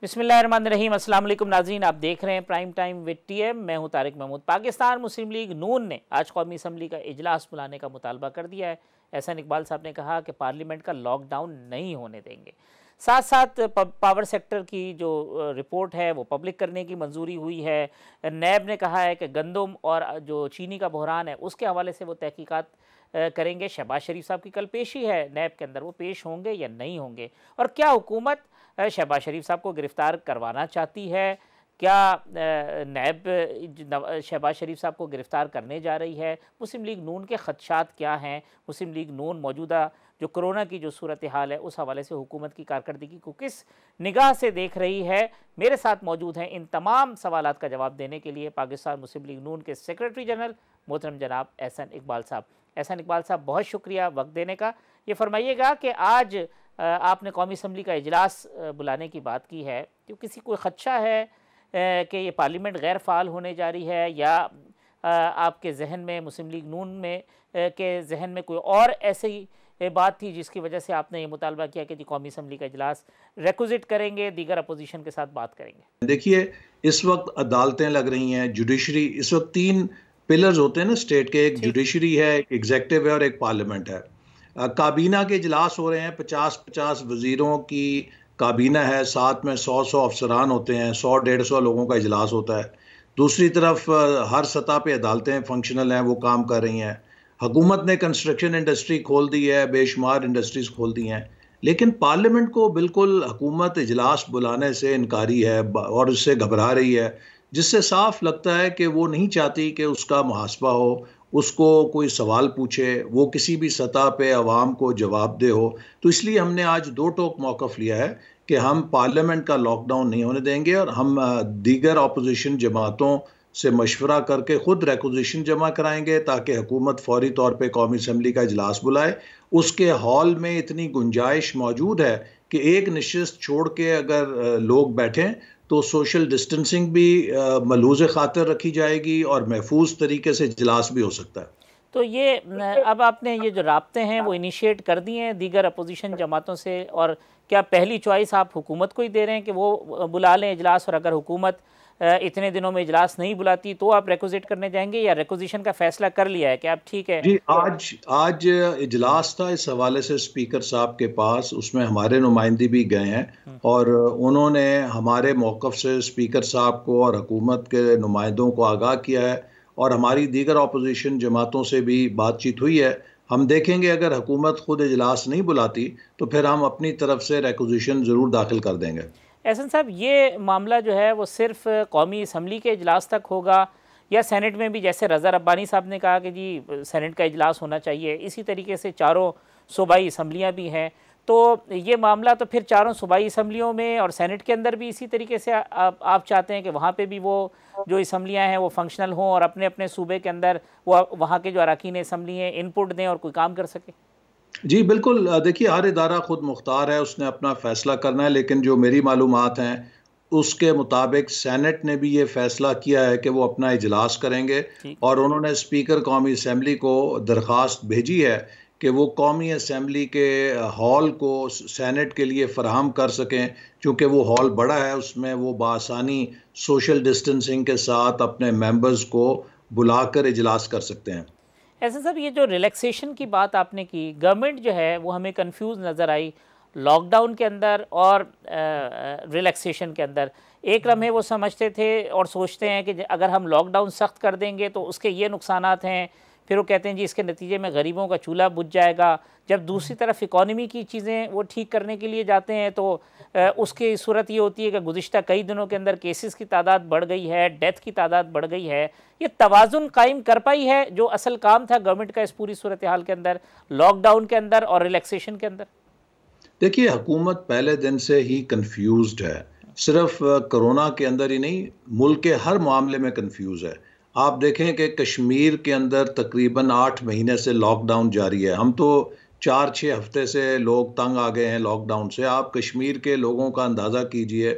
बिस्मिल्लाहिर्रहमानिर्रहीम। अस्सलाम वालेकुम नाज़रीन, आप देख रहे हैं प्राइम टाइम विद टीएम। मैं हूं तारिक महमूद। पाकिस्तान मुस्लिम लीग नून ने आज कौमी असम्बली का इजलास बुलाने का मुतालबा कर दिया है। एहसान इकबाल साहब ने कहा कि पार्लियामेंट का लॉकडाउन नहीं होने देंगे। साथ साथ पावर सेक्टर की जो रिपोर्ट है वो पब्लिक करने की मंजूरी हुई है। नैब ने कहा है कि गंदम और जो चीनी का बहरान है उसके हवाले से वो तहकीकात करेंगे। शहबाज शरीफ साहब की कल पेशी है नैब के अंदर, वो पेश होंगे या नहीं होंगे, और क्या हुकूमत शहबाज शरीफ साहब को गिरफ़्तार करवाना चाहती है, क्या नैब शहबाज शरीफ साहब को गिरफ़्तार करने जा रही है, मुस्लिम लीग नून के ख़दशात क्या हैं, मुस्लिम लीग नून मौजूदा जो कोरोना की जो सूरत हाल है उस हवाले से हुकूमत की कारकर्दगी को किस निगाह से देख रही है। मेरे साथ मौजूद हैं इन तमाम सवालात का जवाब देने के लिए पाकिस्तान मुस्लिम लीग नून के सेक्रेटरी जनरल मोहतरम जनाब एहसान इकबाल साहब। एहसान इकबाल साहब, बहुत शुक्रिया वक्त देने का। ये फरमाइएगा कि आज आपने कौमी असम्बली का इजलास बुलाने की बात की है, तो किसी कोई ख़दशा है कि ये पार्लियामेंट गैर फ़ाल होने जा रही है, या आपके जहन में मुस्लिम लीग नून में के जहन में कोई और ऐसी बात थी जिसकी वजह से आपने ये मुतालबा किया कि जी कौमी असम्बली का इजलास रिक्विजिट करेंगे, दीगर अपोजिशन के साथ बात करेंगे? देखिए, इस वक्त अदालतें लग रही हैं, जुडिशरी, इस वक्त 3 पिलर्स होते हैं ना स्टेट के, एक जुडिशरी है, एक एग्जेक्टिव है और एक पार्लियामेंट है। काबीना के इजलास हो रहे हैं, 50-50 वजीरों की काबीना है, साथ में 100-100 अफसरान होते हैं, 100-150 लोगों का इजलास होता है। दूसरी तरफ हर सतह पे अदालतें फंक्शनल हैं, वो काम कर रही हैं। हुकूमत ने कंस्ट्रक्शन इंडस्ट्री खोल दी है, बेशुमार इंडस्ट्रीज खोल दी हैं, लेकिन पार्लियामेंट को बिल्कुल हुकूमत इजलास बुलाने से इनकारी है और उससे घबरा रही है, जिससे साफ लगता है कि वो नहीं चाहती कि उसका मुहासबा हो, उसको कोई सवाल पूछे, वो किसी भी सतह पे अवाम को जवाब दे हो। तो इसलिए हमने आज दो टोक मौक़िफ़ लिया है कि हम पार्लियामेंट का लॉकडाउन नहीं होने देंगे और हम दीगर अपोजिशन जमातों से मशवरा करके ख़ुद रिक्विजिशन जमा कराएंगे ताकि हुकूमत फौरी तौर पे कौमी असम्बली का इजलास बुलाए। उसके हॉल में इतनी गुंजाइश मौजूद है कि एक नशिस्त छोड़ के अगर लोग बैठें तो सोशल डिस्टेंसिंग भी मलूज़ खातिर रखी जाएगी और महफूज तरीके से इजलास भी हो सकता है। तो ये अब आपने ये जो राब्ते हैं वो इनिशिएट कर दिए हैं दीगर अपोजिशन जमातों से, और क्या पहली चॉइस आप हुकूमत को ही दे रहे हैं कि वो बुला लें इजलास, और अगर हुकूमत इतने दिनों में इजलास नहीं बुलाती तो आप रिक्विजिट करने जाएंगे, या रिक्विजिशन का फैसला कर लिया है कि आप ठीक है? जी, आज इजलास था, इस हवाले से स्पीकर साहब के पास, उसमें हमारे नुमाइंदे भी गए हैं और उन्होंने हमारे मौक़िफ़ से स्पीकर साहब को और हुकूमत के नुमाइंदों को आगाह किया है और हमारी दीगर अपोजिशन जमातों से भी बातचीत हुई है। हम देखेंगे अगर हुकूमत खुद इजलास नहीं बुलाती तो फिर हम अपनी तरफ से रिक्विजिशन ज़रूर दाखिल कर देंगे। एहसान साहब, ये मामला जो है वो सिर्फ कौमी असम्बली के इजलास तक होगा, या सेनेट में भी, जैसे रज़ा रब्बानी साहब ने कहा कि जी सेनेट का इजलास होना चाहिए, इसी तरीके से चारों सूबाई असम्बलियाँ भी हैं, तो ये मामला तो फिर चारों सूबाई असम्बलियों में और सेनेट के अंदर भी इसी तरीके से आप चाहते हैं कि वहाँ पे भी वो जो असम्बलियाँ हैं वो फंक्शनल हों और अपने अपने सूबे के अंदर वो वहाँ के जो अरकान असम्बली हैं इनपुट दें और कोई काम कर सके? जी बिल्कुल, देखिए हर इदारा खुद मुख्तार है, उसने अपना फ़ैसला करना है, लेकिन जो मेरी मालूमात हैं उसके मुताबिक सेनेट ने भी ये फ़ैसला किया है कि वो अपना इजलास करेंगे और उन्होंने स्पीकर कौमी असम्बली को दरख्वास्त भेजी है कि वो कौमी असम्बली के हॉल को सेनेट के लिए फ़राहम कर सकें, चूँकि वो हॉल बड़ा है, उसमें वो बआसानी सोशल डिस्टेंसिंग के साथ अपने मेंबर्स को बुलाकर इजलास कर सकते हैं। ऐसे सब ये जो रिलैक्सेशन की बात आपने की, गवर्नमेंट जो है वो हमें कंफ्यूज नज़र आई लॉकडाउन के अंदर और रिलैक्सेशन के अंदर। एक लम्हे वो समझते थे और सोचते हैं कि अगर हम लॉकडाउन सख्त कर देंगे तो उसके ये नुकसानात हैं, फिर वो कहते हैं जी इसके नतीजे में गरीबों का चूल्हा बुझ जाएगा। जब दूसरी तरफ इकॉनमी की चीज़ें वो ठीक करने के लिए जाते हैं तो उसकी सूरत ये होती है कि गुज़िश्ता कई दिनों के अंदर केसेस की तादाद बढ़ गई है, डेथ की तादाद बढ़ गई है। ये तवाज़ुन कायम कर पाई है जो असल काम था गवर्नमेंट का इस पूरी सूरत हाल के अंदर, लॉकडाउन के अंदर और रिलैक्सेशन के अंदर? देखिए, हुकूमत पहले दिन से ही कंफ्यूज्ड है, सिर्फ कोरोना के अंदर ही नहीं, मुल्क के हर मामले में कंफ्यूज है। आप देखें कि कश्मीर के अंदर तकरीबन 8 महीने से लॉकडाउन जारी है। हम तो 4-6 हफ्ते से लोग तंग आ गए हैं लॉकडाउन से। आप कश्मीर के लोगों का अंदाज़ा कीजिए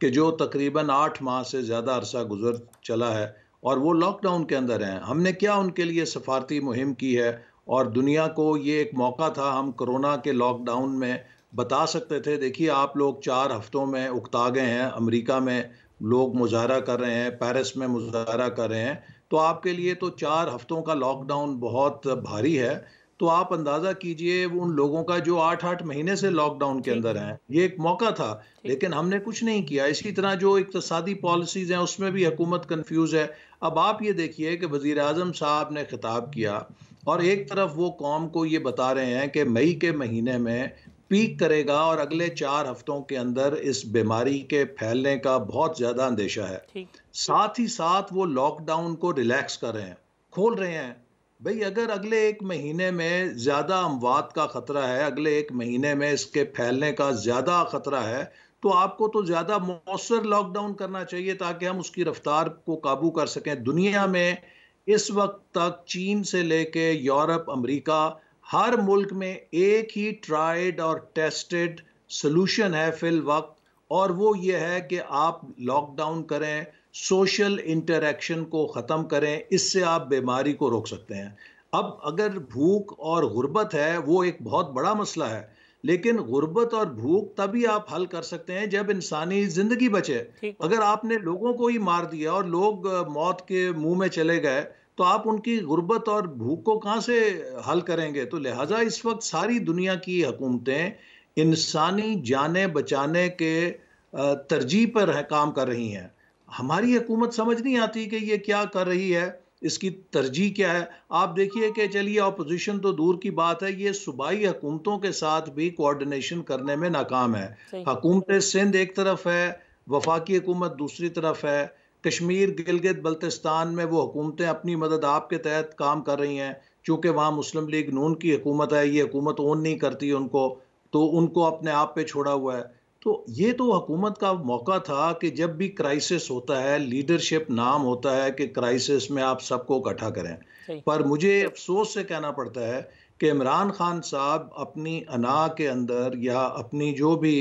कि जो तकरीबन 8 माह से ज़्यादा अरसा गुजर चला है और वो लॉकडाउन के अंदर हैं। हमने क्या उनके लिए सफारती मुहिम की है और दुनिया को ये एक मौका था, हम कोरोना के लॉकडाउन में बता सकते थे, देखिए आप लोग 4 हफ्तों में उकता गए हैं, अमेरिका में लोग मुजाहरा कर रहे हैं, पेरिस में मुजाहरा कर रहे हैं, तो आपके लिए तो 4 हफ्तों का लॉकडाउन बहुत भारी है। तो आप अंदाज़ा कीजिए उन लोगों का जो 8-8 महीने से लॉकडाउन के ठीक, अंदर हैं, ये एक मौका था, ठीक। लेकिन हमने कुछ नहीं किया। इसी तरह जो इक़्तिसादी पॉलिसीज़ हैं, उसमें भी हुकूमत कन्फ्यूज़ है। अब आप ये देखिए कि वज़ीर-ए-आज़म साहब ने खिताब किया और एक तरफ वो कौम को ये बता रहे हैं कि मई के महीने में पीक करेगा और अगले 4 हफ्तों के अंदर इस बीमारी के फैलने का बहुत ज़्यादा अंदेशा है। ठीक। साथ ही साथ वो लॉकडाउन को रिलैक्स कर रहे हैं, खोल रहे हैं। भई अगर अगले 1 महीने में ज़्यादा अमवात का खतरा है, अगले 1 महीने में इसके फैलने का ज़्यादा खतरा है, तो आपको तो ज़्यादा मौसर लॉकडाउन करना चाहिए ताकि हम उसकी रफ्तार को काबू कर सकें। दुनिया में इस वक़्त तक चीन से लेके यूरोप, अमेरिका, हर मुल्क में एक ही ट्राइड और टेस्टेड सॉल्यूशन है फिल वक़्त, और वो ये है कि आप लॉकडाउन करें, सोशल इंटरैक्शन को ख़त्म करें, इससे आप बीमारी को रोक सकते हैं। अब अगर भूख और गुर्बत है, वो एक बहुत बड़ा मसला है, लेकिन गुर्बत और भूख तभी आप हल कर सकते हैं जब इंसानी ज़िंदगी बचे। ठीक। अगर आपने लोगों को ही मार दिया और लोग मौत के मुँह में चले गए, तो आप उनकी गुर्बत और भूख को कहाँ से हल करेंगे? तो लिहाज़ा इस वक़्त सारी दुनिया की हुकूमतें इंसानी जानें बचाने के तरजीह पर काम कर रही हैं। हमारी हुकूमत समझ नहीं आती कि ये क्या कर रही है, इसकी तरजीह क्या है। आप देखिए कि चलिए ऑपोजिशन तो दूर की बात है, ये सूबाई हुकूमतों के साथ भी कोऑर्डिनेशन करने में नाकाम है। सही। हुकूमत सिंध एक तरफ है, वफाकी हुकूमत दूसरी तरफ है। कश्मीर, गिलगित बल्तिस्तान में वो हुकूमतें अपनी मदद आपके तहत काम कर रही हैं, चूँकि वहाँ मुस्लिम लीग नून की हुकूमत है, ये हुकूमत ओन नहीं करती उनको, तो उनको अपने आप पे छोड़ा हुआ है। तो ये तो हुकूमत का मौका था कि जब भी क्राइसिस होता है, लीडरशिप नाम होता है कि क्राइसिस में आप सबको इकट्ठा करें। सही। पर मुझे अफ़सोस से कहना पड़ता है कि इमरान खान साहब अपनी अना के अंदर या अपनी जो भी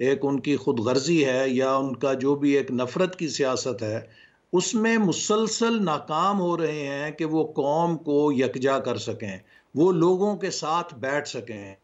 एक उनकी खुदगर्जी है या उनका जो भी एक नफ़रत की सियासत है, उसमें मुसलसल नाकाम हो रहे हैं कि वो कौम को यकजा कर सकें, वो लोगों के साथ बैठ सकें।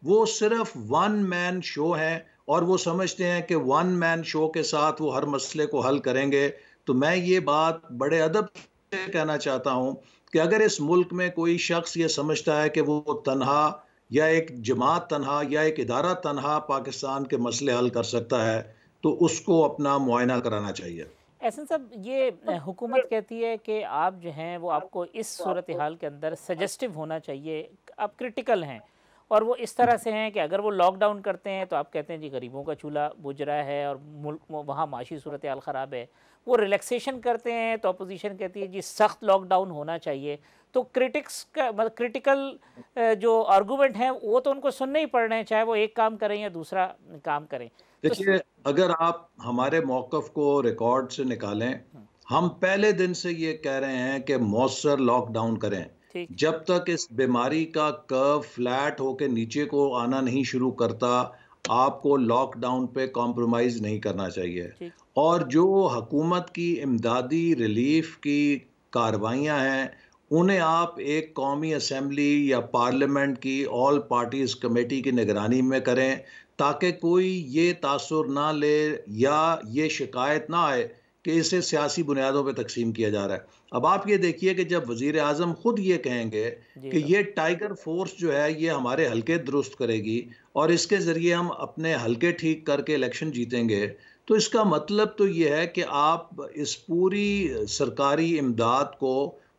वो सिर्फ वन मैन शो है और वो समझते हैं कि वन मैन शो के साथ वो हर मसले को हल करेंगे। तो मैं ये बात बड़े अदब से कहना चाहता हूँ कि अगर इस मुल्क में कोई शख्स ये समझता है कि वो तन्हा या एक जमात तन्हा या एक इदारा तन्हा पाकिस्तान के मसले हल कर सकता है, तो उसको अपना मुआयना कराना चाहिए। एहसन साहब, ये हुकूमत कहती है कि आप जो हैं वो आपको इस सूरत हाल के अंदर सजेस्टिव होना चाहिए, आप क्रिटिकल हैं, और वो इस तरह से हैं कि अगर वो लॉकडाउन करते हैं तो आप कहते हैं जी गरीबों का चूल्हा बुझ रहा है और मुल्क वहाँ माशी सूरत हाल ख़राब है। वो रिलैक्सेशन करते हैं तो अपोजिशन कहती है जी सख्त लॉकडाउन होना चाहिए। तो क्रिटिक्स का मतलब क्रिटिकल जो आर्गूमेंट हैं वो तो उनको सुनने ही पड़ रहे हैं, चाहे वो एक काम करें या दूसरा काम करें। तो देखिए, अगर आप हमारे मौक़िफ़ को रिकॉर्ड से निकालें, हम पहले दिन से ये कह रहे हैं कि मौसर लॉकडाउन करें। ठीक। जब तक इस बीमारी का कर्व फ्लैट होके नीचे को आना नहीं शुरू करता, आपको लॉकडाउन पे कॉम्प्रोमाइज़ नहीं करना चाहिए। ठीक। और जो हुकूमत की इमदादी रिलीफ़ की कार्रवाइयाँ हैं, उन्हें आप एक कौमी असम्बली या पार्लियामेंट की ऑल पार्टीज़ कमेटी की निगरानी में करें, ताकि कोई ये तासुर ना ले या ये शिकायत ना आए कि इसे सियासी बुनियादों पे तकसीम किया जा रहा है। अब आप ये देखिए कि जब वज़ीर आज़म खुद ये कहेंगे जी कि तो ये टाइगर फोर्स जो है ये हमारे हलके दुरुस्त करेगी और इसके ज़रिए हम अपने हलके ठीक करके इलेक्शन जीतेंगे, तो इसका मतलब तो ये है कि आप इस पूरी सरकारी इमदाद को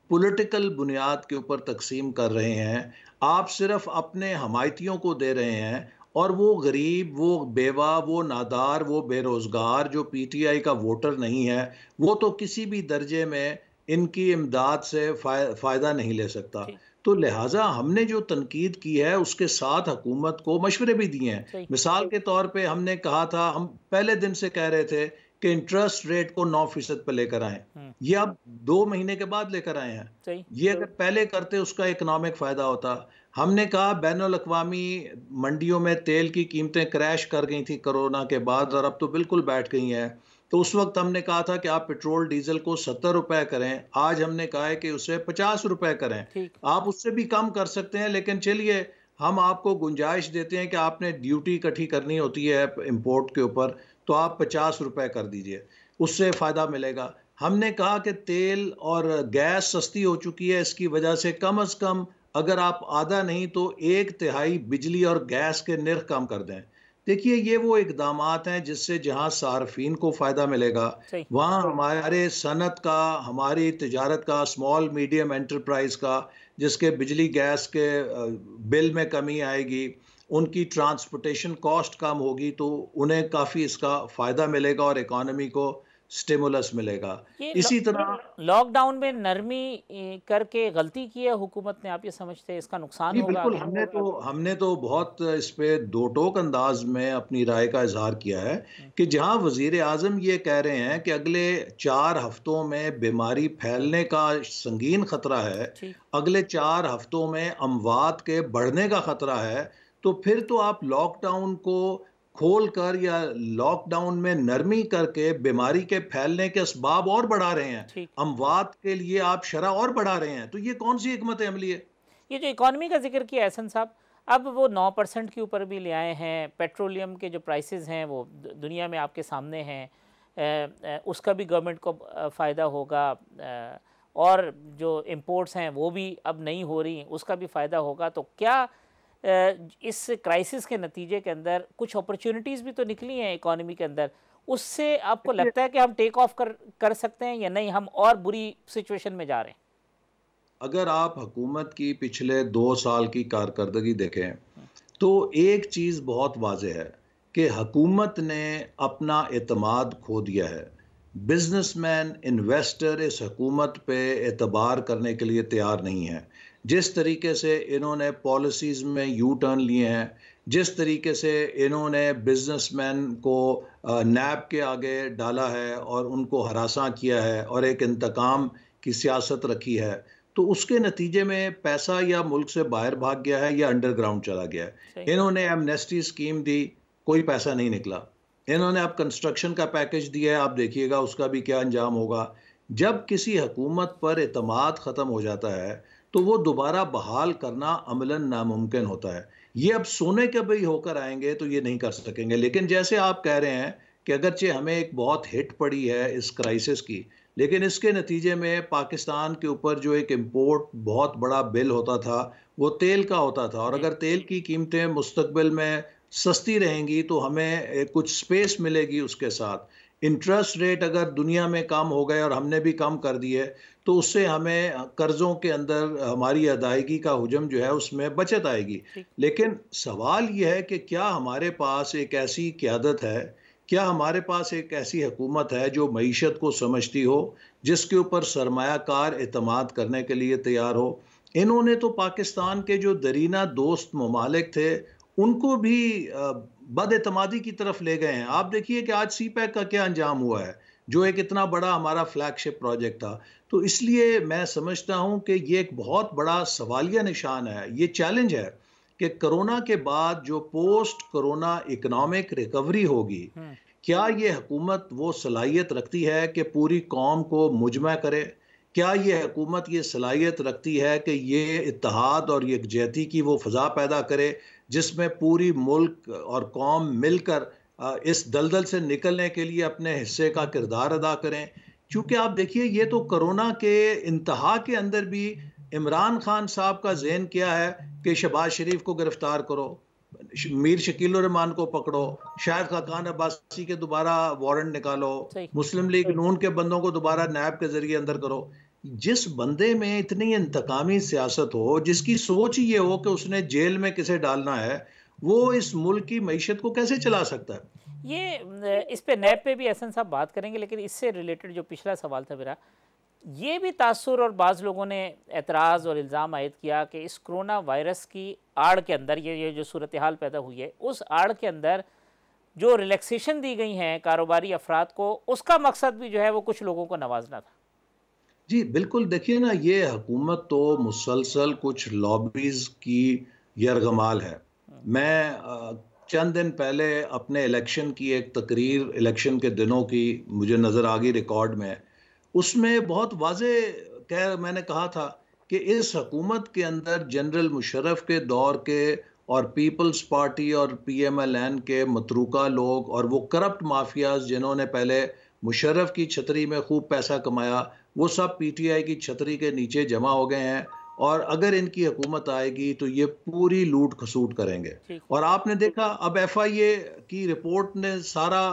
पॉलिटिकल बुनियाद के ऊपर तकसीम कर रहे हैं। आप सिर्फ अपने हमायतियों को दे रहे हैं और वो गरीब, वो बेवा, वो नादार, वो बेरोज़गार जो पीटीआई का वोटर नहीं है, वो तो किसी भी दर्जे में इनकी इमदाद से फ़ायदा नहीं ले सकता। ठीक। तो लिहाजा हमने जो तनकीद की है उसके साथ हुकूमत को मशवरे भी दिए हैं। सही। मिसाल के तौर पे हमने कहा था, हम पहले दिन से कह रहे थे कि इंटरेस्ट रेट को 9% पे लेकर आएँ। ये अब 2 महीने के बाद लेकर आए हैं। सही। ये अगर पहले करते उसका इकोनॉमिक फ़ायदा होता। हमने कहा बैनुल-अक़वामी मंडियों में तेल की कीमतें क्रैश कर गई थी कोरोना के बाद और अब तो बिल्कुल बैठ गई हैं। तो उस वक़्त हमने कहा था कि आप पेट्रोल डीज़ल को 70 रुपए करें, आज हमने कहा है कि उसे 50 रुपए करें। ठीक। आप उससे भी कम कर सकते हैं, लेकिन चलिए हम आपको गुंजाइश देते हैं कि आपने ड्यूटी इकट्ठी करनी होती है इंपोर्ट के ऊपर, तो आप 50 रुपए कर दीजिए, उससे फ़ायदा मिलेगा। हमने कहा कि तेल और गैस सस्ती हो चुकी है, इसकी वजह से कम अज़ कम अगर आप आधा नहीं तो एक तिहाई बिजली और गैस के निर्ख कम कर दें। देखिए, ये वो इकदामात हैं जिससे जहाँ सार्फिन को फ़ायदा मिलेगा, सही। वहाँ हमारे सनत का, हमारी तिजारत का, स्मॉल मीडियम एंटरप्राइज का, जिसके बिजली गैस के बिल में कमी आएगी, उनकी ट्रांसपोर्टेशन कॉस्ट कम होगी, तो उन्हें काफ़ी इसका फ़ायदा मिलेगा और इकॉनमी को स्टिमुलस मिलेगा। ये इसी तरह लॉकडाउन में नरमी करके गलती की है हुकूमत ने, आप ये समझते हैं इसका नुकसान जी होगा बिल्कुल, आगे? हमने तो बहुत इस पे दो टोक अंदाज में अपनी राय का इजहार किया है हम्म, कि जहां वजीर आजम ये कह रहे हैं कि अगले 4 हफ्तों में बीमारी फैलने का संगीन खतरा है, ठीक। अगले 4 हफ्तों में अमवात के बढ़ने का खतरा है, तो फिर तो आप लॉकडाउन को खोल कर या लॉकडाउन में नरमी करके बीमारी के फैलने के असबाब और बढ़ा रहे हैं, ठीक। अमवात के लिए आप शरह और बढ़ा रहे हैं, तो ये कौन सी हिकमत अमली है? ये जो इकॉनमी का जिक्र किया एहसन साहब, अब वो 9% के ऊपर भी ले आए हैं। पेट्रोलियम के जो प्राइसेस हैं वो दुनिया में आपके सामने हैं। उसका भी गवर्नमेंट को फ़ायदा होगा। और जो इंपोर्ट्स हैं वो भी अब नहीं हो रही, उसका भी फ़ायदा होगा। तो क्या इस क्राइसिस के नतीजे के अंदर कुछ अपॉर्चुनिटीज़ भी तो निकली हैं इकॉनमी के अंदर, उससे आपको लगता है कि हम टेक ऑफ कर सकते हैं, या नहीं हम और बुरी सिचुएशन में जा रहे हैं? अगर आप हुकूमत की पिछले 2 साल की कारकर्दगी देखें, हम्म, तो एक चीज़ बहुत वाज़ेह है कि हुकूमत ने अपना एतमाद खो दिया है। बिजनेसमैन, इन्वेस्टर इस हुकूमत पे एतबार करने के लिए तैयार नहीं है। जिस तरीके से इन्होंने पॉलिसीज़ में यू टर्न लिए हैं, जिस तरीके से इन्होंने बिजनेसमैन को नैब के आगे डाला है और उनको हरासा किया है और एक इंतकाम की सियासत रखी है, तो उसके नतीजे में पैसा या मुल्क से बाहर भाग गया है या अंडरग्राउंड चला गया सही। है। इन्होंने एमनेस्टी स्कीम दी, कोई पैसा नहीं निकला। इन्होंने अब कंस्ट्रक्शन का पैकेज दिया है, आप देखिएगा उसका भी क्या अंजाम होगा। जब किसी हुकूमत पर एतमाद ख़त्म हो जाता है, तो वो दोबारा बहाल करना अमलन नामुमकिन होता है। ये अब सोने के भी होकर आएंगे तो ये नहीं कर सकेंगे। लेकिन जैसे आप कह रहे हैं कि अगरचे हमें एक बहुत हिट पड़ी है इस क्राइसिस की, लेकिन इसके नतीजे में पाकिस्तान के ऊपर जो एक इम्पोर्ट बहुत बड़ा बिल होता था, वो तेल का होता था, और जी। अगर तेल की कीमतें मुस्तकबिल में सस्ती रहेंगी तो हमें कुछ स्पेस मिलेगी उसके साथ। इंटरेस्ट रेट अगर दुनिया में कम हो गए और हमने भी कम कर दिए, तो उससे हमें कर्ज़ों के अंदर हमारी अदायगी का हुजम जो है उसमें बचत आएगी। ठीक। लेकिन सवाल यह है कि क्या हमारे पास एक ऐसी क़यादत है, क्या हमारे पास एक ऐसी हुकूमत है जो मईशत को समझती हो, जिसके ऊपर सरमायाकार एतमाद करने के लिए तैयार हो? इन्होंने तो पाकिस्तान के जो दरीना दोस्त ममालिक थे, उनको भी बदएतमादी की तरफ ले गए हैं। आप देखिए कि आज सी पैक का क्या अंजाम हुआ है, जो एक इतना बड़ा हमारा फ्लैगशिप प्रोजेक्ट था। तो इसलिए मैं समझता हूँ कि ये एक बहुत बड़ा सवालिया निशान है, ये चैलेंज है कि कोरोना के बाद जो पोस्ट कोरोना इकोनॉमिक रिकवरी होगी, हम्म। क्या ये हुकूमत वो सलाहियत रखती है कि पूरी कौम को मुजमा करे? क्या ये हुकूमत ये सलाहियत रखती है कि ये इत्तेहाद और यकजहती की वो फ़ज़ा पैदा करे जिसमें पूरी मुल्क और कौम मिलकर इस दलदल से निकलने के लिए अपने हिस्से का किरदार अदा करें? क्योंकि आप देखिए, ये तो कोरोना के इंतहा के अंदर भी इमरान खान साहब का ज़हन क्या है कि शहबाज शरीफ को गिरफ्तार करो, मीर शकील रहमान को पकड़ो, शाहिद खाकान अब्बासी के दोबारा वारंट निकालो, सही। मुस्लिम लीग नून के बंदों को दोबारा नैब के जरिए अंदर करो। जिस बंदे में इतनी इंतकामी सियासत हो, जिसकी सोच ही ये हो कि उसने जेल में किसे डालना है, वो इस मुल्क की मईशत को कैसे चला सकता है? ये इस पे नैब पे भी एहसन साहब बात करेंगे, लेकिन इससे रिलेटेड जो पिछला सवाल था मेरा, ये भी तासुर और बाज़ लोगों ने एतराज़ और इल्ज़ाम आयद किया कि इस कोरोना वायरस की आड़ के अंदर ये जो सूरत हाल पैदा हुई है, उस आड़ के अंदर जो रिलैक्सेशन दी गई हैं कारोबारी अफराद को, उसका मकसद भी जो है वो कुछ लोगों को नवाजना था। जी बिल्कुल, देखिए ना, ये हुकूमत तो मुसलसल कुछ लॉबीज़ की यरगमाल है। मैं चंद दिन पहले अपने इलेक्शन की एक तकरीर, इलेक्शन के दिनों की मुझे नज़र आ गई रिकॉर्ड में, उसमें बहुत वाज़े मैंने कहा था कि इस हुकूमत के अंदर जनरल मुशर्रफ के दौर के और पीपल्स पार्टी और पीएमएलएन के मतरूका लोग और वो करप्ट माफियाज जिन्होंने पहले मुशर्रफ की छतरी में खूब पैसा कमाया, वो सब पीटीआई की छतरी के नीचे जमा हो गए हैं। और अगर इनकी हुकूमत आएगी तो ये पूरी लूट खसूट करेंगे। और आपने देखा अब एफआईए की रिपोर्ट ने सारा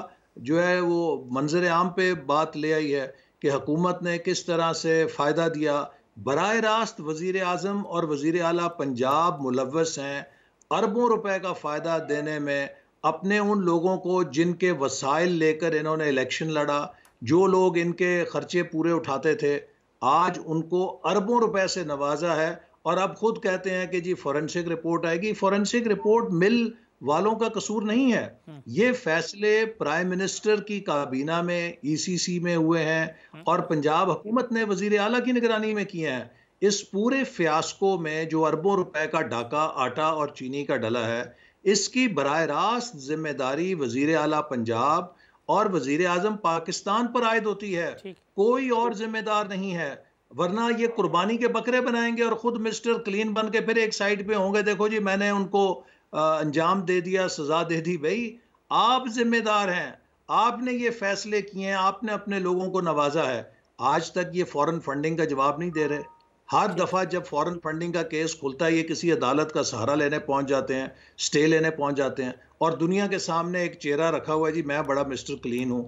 जो है वो मंजर आम पे बात ले आई है कि हुकूमत ने किस तरह से फ़ायदा दिया। बराह रास्त वज़ीर आज़म और वज़ीर आला पंजाब मुलव्वस हैं अरबों रुपए का फ़ायदा देने में अपने उन लोगों को जिनके वसाइल लेकर इन्होंने इलेक्शन लड़ा, जो लोग इनके खर्चे पूरे उठाते थे, आज उनको अरबों रुपए से नवाजा है। और अब खुद कहते हैं कि जी फॉरेंसिक रिपोर्ट आएगी। फॉरेंसिक रिपोर्ट मिल वालों का कसूर नहीं है, ये फैसले प्राइम मिनिस्टर की काबीना में ईसीसी में हुए हैं और पंजाब हुकूमत ने वजीर आला की निगरानी में किए हैं। इस पूरे फियास्को में जो अरबों रुपए का डाका आटा और चीनी का डला है, इसकी बराह रास्त जिम्मेदारी वजीर आला पंजाब और वजीर आजम पाकिस्तान पर आयद होती है, कोई और जिम्मेदार नहीं है। वरना ये कुर्बानी के बकरे बनाएंगे और खुद मिस्टर क्लीन बन के फिर एक साइड पे होंगे, देखो जी मैंने उनको अंजाम दे दिया, सजा दे दी। भाई आप जिम्मेदार हैं, आपने ये फैसले किए हैं, आपने अपने लोगों को नवाजा है। आज तक ये फॉरेन फंडिंग का जवाब नहीं दे रहे। हर दफा जब फॉरेन फंडिंग का केस खुलता है ये किसी अदालत का सहारा लेने पहुंच जाते हैं, स्टे लेने पहुंच जाते हैं और दुनिया के सामने एक चेहरा रखा हुआ है, जी मैं बड़ा मिस्टर क्लीन हूं।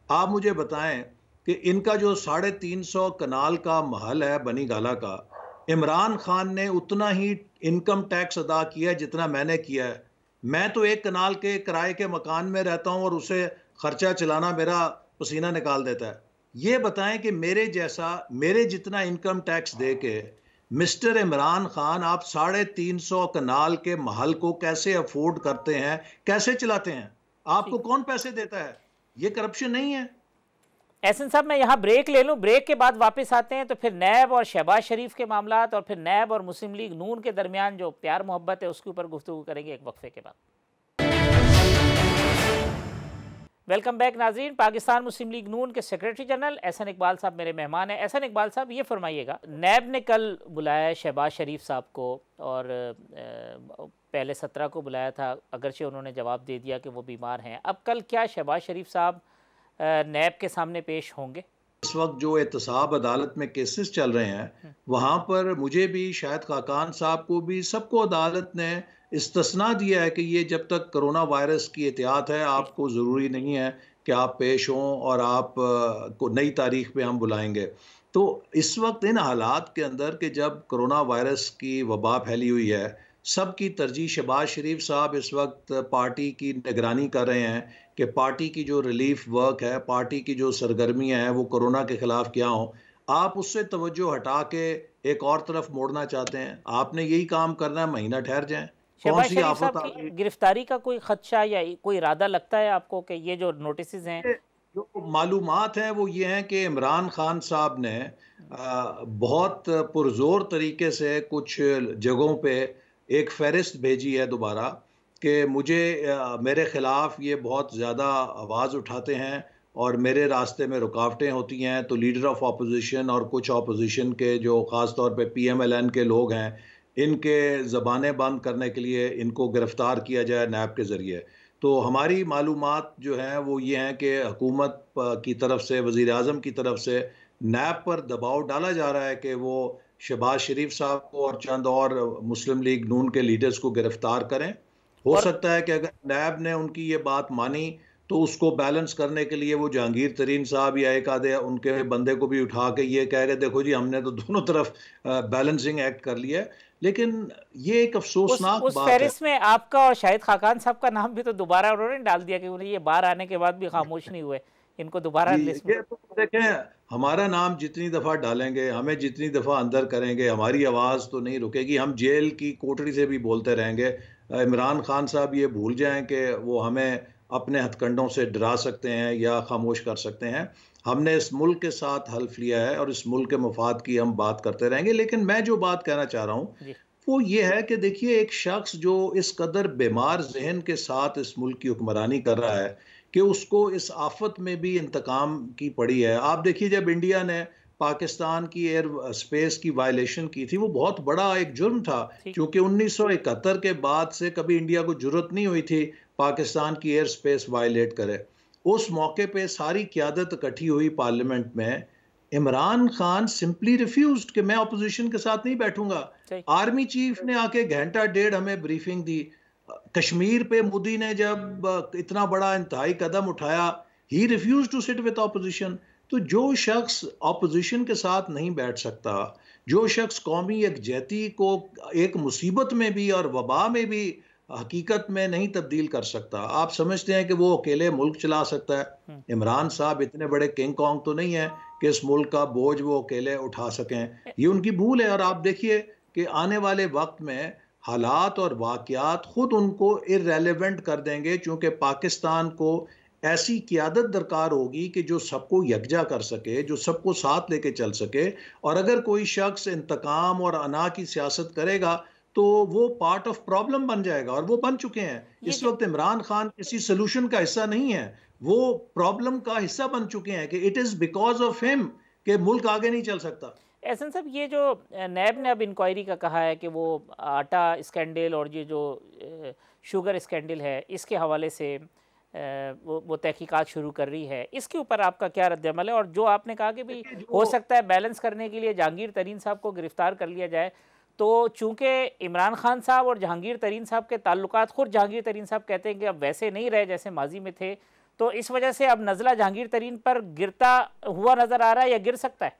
आप मुझे बताएं कि इनका जो 350 कनाल का महल है बनी गाला का, इमरान खान ने उतना ही इनकम टैक्स अदा किया जितना मैंने किया है। मैं तो एक कनाल के किराए के मकान में रहता हूं और उसे खर्चा चलाना मेरा पसीना निकाल देता है। ये बताएं कि मेरे जितना इनकम टैक्स दे के मिस्टर इमरान खान आप 350 कनाल के महल को कैसे अफोर्ड करते हैं, कैसे चलाते हैं? आपको कौन पैसे देता है? ये करप्शन नहीं है? एहसन साहब, मैं यहाँ ब्रेक ले लूँ, ब्रेक के बाद वापस आते हैं तो फिर नैब और शहबाज शरीफ के मामलात और फिर नैब और मुस्लिम लीग नून के दरमियान जो प्यार मोहब्बत है उसके ऊपर गुफ्तगू करेंगे एक वक्फे के बाद। वेलकम बैक नाज़रीन। पाकिस्तान मुस्लिम लीग नून के सेक्रेटरी जनरल एहसन इकबाल साहब मेरे मेहमान हैं। एहसन इकबाल साहब, ये फरमाइएगा, नैब ने कल बुलाया शहबाज शरीफ साहब को और पहले 17 को बुलाया था, अगरचे उन्होंने जवाब दे दिया कि वो बीमार हैं। अब कल क्या शहबाज शरीफ साहब नैब के सामने पेश होंगे? इस वक्त जो एहतसाब अदालत में केसेस चल रहे हैं वहाँ पर मुझे भी, शायद खाकान साहब को भी, सबको अदालत ने इस्तिस्ना दिया है कि ये जब तक कोरोना वायरस की एहतियात है आपको ज़रूरी नहीं है कि आप पेश हों और आप को नई तारीख पे हम बुलाएंगे। तो इस वक्त इन हालात के अंदर कि जब कोरोना वायरस की वबा फैली हुई है, सबकी तरजीह शहबाज शरीफ साहब इस वक्त पार्टी की निगरानी कर रहे हैं कि पार्टी की जो रिलीफ वर्क है, पार्टी की जो सरगर्मियां हैं वो कोरोना के खिलाफ क्या हो। आप उससे तवज्जो हटा के एक और तरफ मोड़ना चाहते हैं। आपने यही काम करना है, महीना ठहर जाएं। कौन सी आफत आ गई? गिरफ्तारी का कोई खदशा या कोई इरादा लगता है आपको कि ये जो नोटिस हैं? जो मालूमात हैं वो ये हैं कि इमरान खान साहब ने बहुत पुरजोर तरीके से कुछ जगहों पे एक फहरिस्त भेजी है दोबारा कि मेरे ख़िलाफ़ ये बहुत ज़्यादा आवाज़ उठाते हैं और मेरे रास्ते में रुकावटें होती हैं। तो लीडर ऑफ अपोजिशन और कुछ अपोजिशन के जो ख़ास तौर पे पीएमएलएन के लोग हैं, इनके ज़बानें बंद करने के लिए इनको गिरफ़्तार किया जाए नैब के ज़रिए। तो हमारी मालूमात जो हैं वो ये हैं कि हुकूमत की तरफ से, वज़ीर आज़म की तरफ से नैब पर दबाव डाला जा रहा है कि वो शहबाज शरीफ साहब को और चंद और मुस्लिम लीग नून के लीडर्स को गिरफ्तार करें। हो सकता है कि अगर नैब ने उनकी ये बात मानी तो उसको बैलेंस करने के लिए वो जहांगीर तरीन साहब या एक आधे उनके बंदे को भी उठा के ये कह रहे देखो जी हमने तो दोनों तरफ बैलेंसिंग एक्ट कर लिया है। लेकिन ये एक अफसोसनाक उस बात है। फहरिस्त में आपका और शाहिद खाकान साहब का नाम भी तो दोबारा उन्होंने डाल दिया कि उन्हें ये बाहर आने के बाद भी खामोश नहीं हुए, इनको दोबारा लिस्ट में। तो देखें, हमारा नाम जितनी दफ़ा डालेंगे, हमें जितनी दफ़ा अंदर करेंगे, हमारी आवाज़ तो नहीं रुकेगी। हम जेल की कोठरी से भी बोलते रहेंगे। इमरान खान साहब ये भूल जाएं कि वो हमें अपने हथकंडों से डरा सकते हैं या खामोश कर सकते हैं। हमने इस मुल्क के साथ हल्फ लिया है और इस मुल्क के मफाद की हम बात करते रहेंगे। लेकिन मैं जो बात कहना चाह रहा हूँ वो ये है कि देखिए, एक शख्स जो इस कदर बीमार जहन के साथ इस मुल्क की हुक्मरानी कर रहा है कि उसको इस आफत में भी इंतकाम की पड़ी है। आप देखिए, जब इंडिया ने पाकिस्तान की एयर स्पेस की वायलेशन की थी, वो बहुत बड़ा एक जुर्म था, क्योंकि 1971 के बाद से कभी इंडिया को जरूरत नहीं हुई थी पाकिस्तान की एयर स्पेस वायलेट करे। उस मौके पे सारी क़यादत इकट्ठी हुई पार्लियामेंट में। इमरान खान सिंपली रिफ्यूज्ड कि मैं अपोजिशन के साथ नहीं बैठूंगा। आर्मी चीफ ने आके घंटा डेढ़ हमें ब्रीफिंग दी। कश्मीर पे मोदी ने जब इतना बड़ा इंतहाई कदम उठाया, ही refuse to sit with opposition. तो जो शख्स ऑपोजिशन के साथ नहीं बैठ सकता, जो शख्स कौमी यकजहती को एक मुसीबत में भी और वबा में भी हकीकत में नहीं तब्दील कर सकता, आप समझते हैं कि वो अकेले मुल्क चला सकता है? इमरान साहब इतने बड़े किंग कॉन्ग तो नहीं है कि इस मुल्क का बोझ वो अकेले उठा सकें। ये उनकी भूल है। और आप देखिए कि आने वाले वक्त में हालात और वाक़यात खुद उनको इर्रेलेवेंट कर देंगे, चूंकि पाकिस्तान को ऐसी क़यादत दरकार होगी कि जो सबको यकजा कर सके, जो सबको साथ लेके चल सके। और अगर कोई शख्स इंतकाम और अना की सियासत करेगा तो वो पार्ट ऑफ प्रॉब्लम बन जाएगा, और वो बन चुके हैं। इस वक्त इमरान खान किसी सोल्यूशन का हिस्सा नहीं है, वो प्रॉब्लम का हिस्सा बन चुके हैं कि it is because of him कि मुल्क आगे नहीं चल सकता। एहसन साहब, ये जो नैब ने अब इंक्वायरी का कहा है कि वो आटा स्कैंडल और ये जो शुगर स्कैंडल है, इसके हवाले से वो तहकीकात शुरू कर रही है, इसके ऊपर आपका क्या रद्द-ए-अमल है? और जो आपने कहा कि भी हो सकता है बैलेंस करने के लिए जहांगीर तरीन साहब को गिरफ्तार कर लिया जाए, तो चूंकि इमरान खान साहब और जहांगीर तरीन साहब के ताल्लुकात, खुद जहांगीर तरीन साहब कहते हैं कि अब वैसे नहीं रहे जैसे माजी में थे, तो इस वजह से अब नज़ला जहांगीर तरीन पर गिरता हुआ नज़र आ रहा है या गिर सकता है?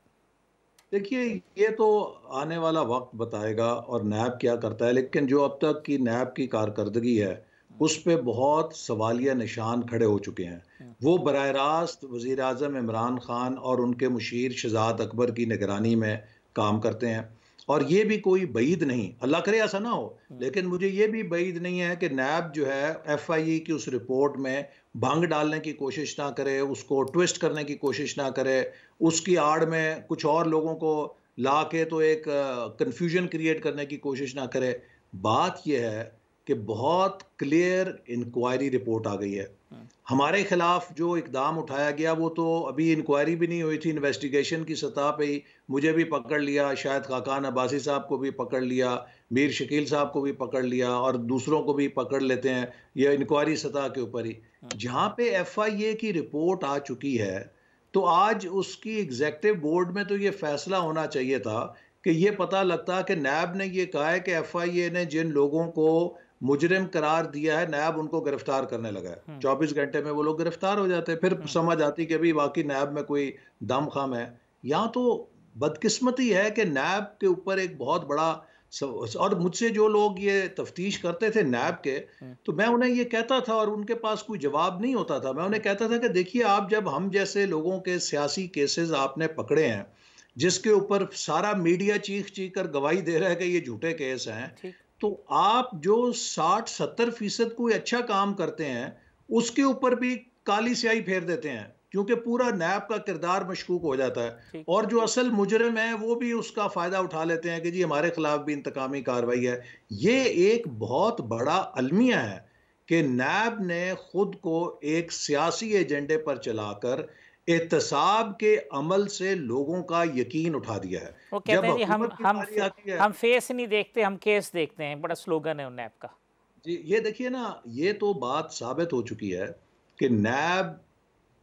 देखिए, ये तो आने वाला वक्त बताएगा और नैब क्या करता है, लेकिन जो अब तक की नैब की कारकर्दगी है उस पे बहुत सवालिया निशान खड़े हो चुके हैं। वो बराह रास्त वज़ीर आज़म इमरान खान और उनके मुशीर शहजाद अकबर की निगरानी में काम करते हैं, और ये भी कोई बईद नहीं, अल्लाह करे ऐसा ना हो, लेकिन मुझे ये भी बईद नहीं है कि नैब जो है FIE की उस रिपोर्ट में भंग डालने की कोशिश ना करे, उसको ट्विस्ट करने की कोशिश ना करे, उसकी आड़ में कुछ और लोगों को ला के तो एक कंफ्यूजन क्रिएट करने की कोशिश ना करे। बात यह है कि बहुत क्लियर इंक्वायरी रिपोर्ट आ गई है। हमारे खिलाफ जो इकदाम उठाया गया वो तो अभी इंक्वायरी भी नहीं हुई थी, इन्वेस्टिगेशन की सतह पे ही मुझे भी पकड़ लिया, शायद खाकान अब्बासी साहब को भी पकड़ लिया, मीर शकील साहब को भी पकड़ लिया, और दूसरों को भी पकड़ लेते हैं ये इंक्वायरी सतह के ऊपर ही। जहाँ पे FIA की रिपोर्ट आ चुकी है तो आज उसकी एग्जेक्टिव बोर्ड में तो ये फैसला होना चाहिए था कि ये पता लगता कि नैब ने ये कहा है कि FIA ने जिन लोगों को मुजरिम करार दिया है, नैब उनको गिरफ्तार करने लगा है। 24 घंटे में वो लोग गिरफ्तार हो जाते, फिर समझ आती कि अभी वाकई नैब में कोई दम खम है। यहाँ तो बदकिस्मती है कि नैब के ऊपर एक बहुत बड़ा और मुझसे जो लोग ये तफ्तीश करते थे नैब के, तो मैं उन्हें ये कहता था और उनके पास कोई जवाब नहीं होता था। मैं उन्हें कहता था कि देखिए, आप जब हम जैसे लोगों के सियासी केसेस आपने पकड़े हैं जिसके ऊपर सारा मीडिया चीख चीख कर गवाही दे रहा है कि ये झूठे केस हैं, तो आप जो 60-70% कोई अच्छा काम करते हैं उसके ऊपर भी काली स्याही फेर देते हैं, क्योंकि पूरा नैब का किरदार मशकूक हो जाता है, और जो असल मुजरिम है वो भी उसका फायदा उठा लेते हैं कि जी हमारे खिलाफ भी इंतकामी कार्रवाई है। ये एक बहुत बड़ा अलमिया है कि नैब ने खुद को एक सियासी एजेंडे पर चलाकर एहतसाब के अमल से लोगों का यकीन उठा दिया है। वो कहते हैं जी हम फेस नहीं देखते, हम केस देखते हैं, बड़ा स्लोगन है नैब का। जी, ये देखिए ना, ये तो बात साबित हो चुकी है कि नैब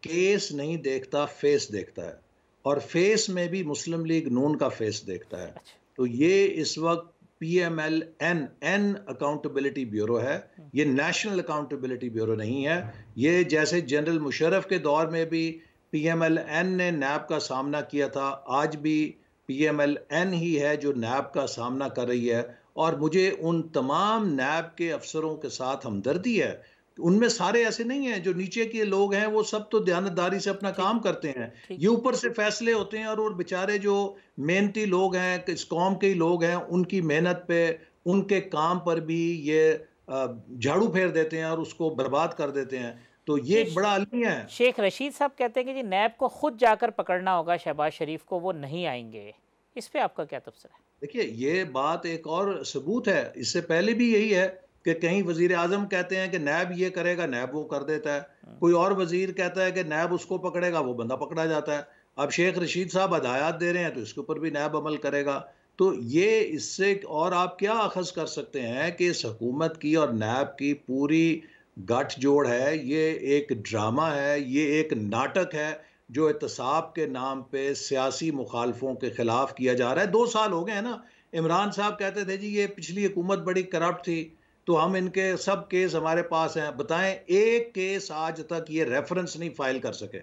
केस नहीं देखता, फेस देखता है, और फेस में भी मुस्लिम लीग नून का फेस देखता है। तो ये इस वक्त PMLN अकाउंटेबिलिटी ब्यूरो है, ये नेशनल अकाउंटेबिलिटी ब्यूरो नहीं है। ये जैसे जनरल मुशर्रफ के दौर में भी PMLN ने नैब का सामना किया था, आज भी PMLN ही है जो नैब का सामना कर रही है। और मुझे उन तमाम नैब के अफसरों के साथ हमदर्दी है। उनमें सारे ऐसे नहीं हैं, जो नीचे के लोग हैं वो सब तो दयानतदारी से अपना काम करते हैं, ये ऊपर से फैसले होते हैं, और वो बेचारे जो मेहनती लोग हैं, इस कौम के ही लोग हैं, उनकी मेहनत पे, उनके काम पर भी ये झाड़ू फेर देते हैं और उसको बर्बाद कर देते हैं। तो ये एक बड़ा अलमिया है। शेख रशीद साहब कहते हैं कि जी नैब को खुद जाकर पकड़ना होगा शहबाज शरीफ को, वो नहीं आएंगे। इस पे आपका क्या तबसरा है? देखिए, ये बात एक और सबूत है, इससे पहले भी यही है कि कहीं वजीर आजम कहते हैं कि नैब ये करेगा, नैब वो कर देता है। कोई और वजीर कहता है कि नैब उसको पकड़ेगा, वो बंदा पकड़ा जाता है। अब शेख रशीद साहब हदायत दे रहे हैं तो इसके ऊपर भी नैब अमल करेगा। तो ये इससे और आप क्या अखज़ कर सकते हैं कि इस हुकूमत की और नैब की पूरी गठजोड़ है, ये एक ड्रामा है, ये एक नाटक है जो एहतसाब के नाम पे सियासी मुखालफों के खिलाफ किया जा रहा है। 2 साल हो गए हैं ना। इमरान साहब कहते थे जी ये पिछली हुकूमत बड़ी करप्ट थी, तो हम इनके सब केस हमारे पास हैं। बताएं, एक केस आज तक ये रेफरेंस नहीं फाइल कर सके,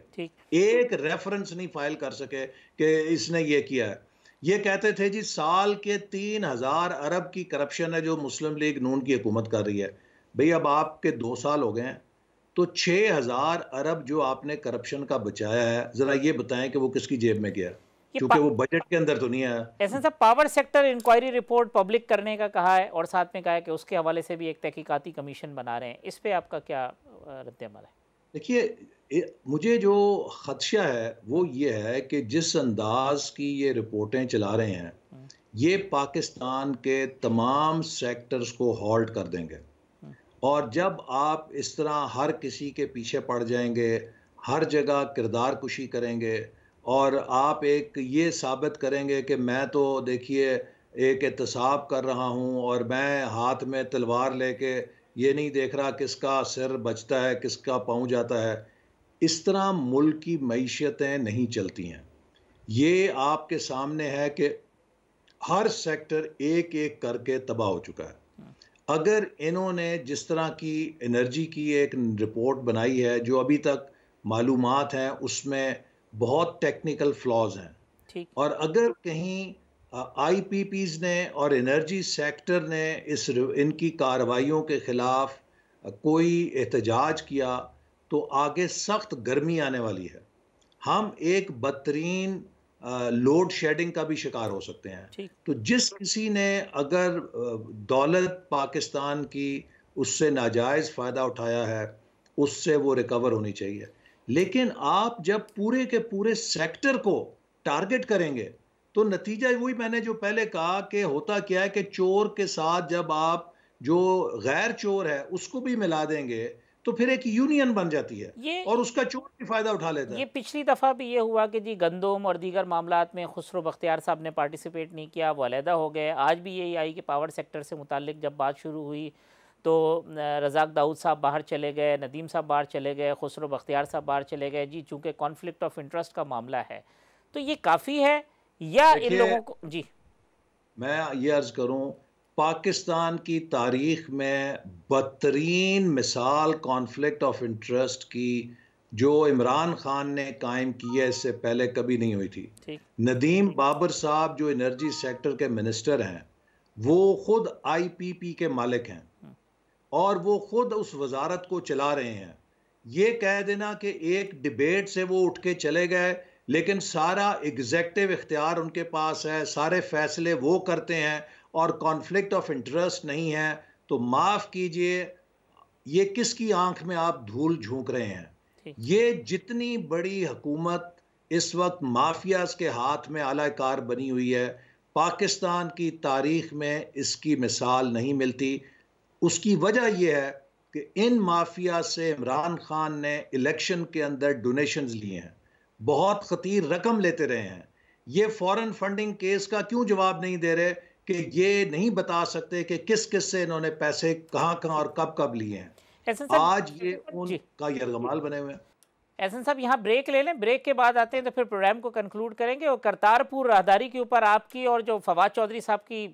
एक रेफरेंस नहीं फाइल कर सके कि इसने ये किया है। ये कहते थे जी साल के 3,000 अरब की करप्शन है जो मुस्लिम लीग नून की हुकूमत कर रही है। भाई अब आपके 2 साल हो गए हैं, तो 6,000 अरब जो आपने करप्शन का बचाया है, जरा ये बताएं कि वो किसकी जेब में गया, क्योंकि वो बजट के अंदर तो नहीं आया। ऐसा सब power sector inquiry report public करने का कहा है और साथ में कहा है कि उसके हवाले से भी एक तहकीकाती कमीशन बना रहे हैं। इस पे आपका क्या रद्द-ए-अमल है? देखिए, मुझे जो खदशा है वो ये है कि जिस अंदाज की ये रिपोर्टें चला रहे हैं, ये पाकिस्तान के तमाम सेक्टर्स को हॉल्ट कर देंगे। और जब आप इस तरह हर किसी के पीछे पड़ जाएंगे, हर जगह किरदार कुशी करेंगे और आप एक ये साबित करेंगे कि मैं तो देखिए एक एहतसाब कर रहा हूँ और मैं हाथ में तलवार लेके ये नहीं देख रहा किसका सिर बचता है किसका पाँव जाता है, इस तरह मुल्क की मईशतें नहीं चलती हैं। ये आपके सामने है कि हर सेक्टर एक एक करके तबाह हो चुका है। अगर इन्होंने जिस तरह की एनर्जी की एक रिपोर्ट बनाई है जो अभी तक मालूमात हैं उसमें बहुत टेक्निकल फ्लॉज हैं, और अगर कहीं आईपीपीज ने और एनर्जी सेक्टर ने इनकी कार्रवाइयों के खिलाफ कोई एहतजाज किया तो आगे सख्त गर्मी आने वाली है। हम एक बदतरीन लोड शेडिंग का भी शिकार हो सकते हैं। तो जिस किसी ने अगर दौलत पाकिस्तान की उससे नाजायज़ फ़ायदा उठाया है उससे वो रिकवर होनी चाहिए। लेकिन आप जब पूरे के पूरे सेक्टर को टारगेट करेंगे तो नतीजा वही मैंने जो पहले कहा कि होता क्या है कि चोर के साथ जब आप जो गैर चोर है उसको भी मिला देंगे तो फिर एक यूनियन बन जाती है और उसका चोर भी फायदा उठा लेता है। ये पिछली दफ़ा भी ये हुआ कि जी गंदम और दीगर मामलात में खुसरो बख्तियार साहब ने पार्टिसिपेट नहीं किया, वो अलहदा हो गए। आज भी यही आई कि पावर सेक्टर से मुतालिक जब बात शुरू हुई तो रज़ाक दाऊद साहब बाहर चले गए, नदीम साहब बाहर चले गए, खुसरो बख्तियार साहब बाहर चले गए जी, चूँकि कॉन्फ्लिक्ट ऑफ इंटरेस्ट का मामला है। तो ये काफ़ी है या इन लोगों को? जी मैं ये अर्ज़ करूँ, पाकिस्तान की तारीख में बदतरीन मिसाल कॉन्फ्लिक्ट ऑफ इंटरेस्ट की जो इमरान खान ने कायम की है इससे पहले कभी नहीं हुई थी। नदीम बाबर साहब जो एनर्जी सेक्टर के मिनिस्टर हैं वो खुद आईपीपी के मालिक हैं और वो खुद उस वजारत को चला रहे हैं। ये कह देना कि एक डिबेट से वो उठ के चले गए लेकिन सारा एग्जेक्टिव इख्तियार उनके पास है, सारे फैसले वो करते हैं और कॉन्फ्लिक्ट ऑफ इंटरेस्ट नहीं है, तो माफ़ कीजिए ये किसकी आंख में आप धूल झोंक रहे हैं। ये जितनी बड़ी हुकूमत इस वक्त माफियाज के हाथ में आलाकार बनी हुई है, पाकिस्तान की तारीख में इसकी मिसाल नहीं मिलती। उसकी वजह यह है कि इन माफिया से इमरान खान ने इलेक्शन के अंदर डोनेशंस लिए हैं, बहुत खतीर रकम लेते रहे हैं। ये फॉरेन फंडिंग केस का क्यों जवाब नहीं दे रहे कि ये नहीं बता सकते कि किस किस से इन्होंने पैसे कहां कहां और कब कब लिए हैं। आज ये उनका यरगमाल बने हुए हैं। एहसन साहब यहाँ ब्रेक ले लें, ब्रेक के बाद आते हैं तो फिर प्रोग्राम को कंक्लूड करेंगे और करतारपुर राहदारी के ऊपर आपकी और जो फवाद चौधरी साहब की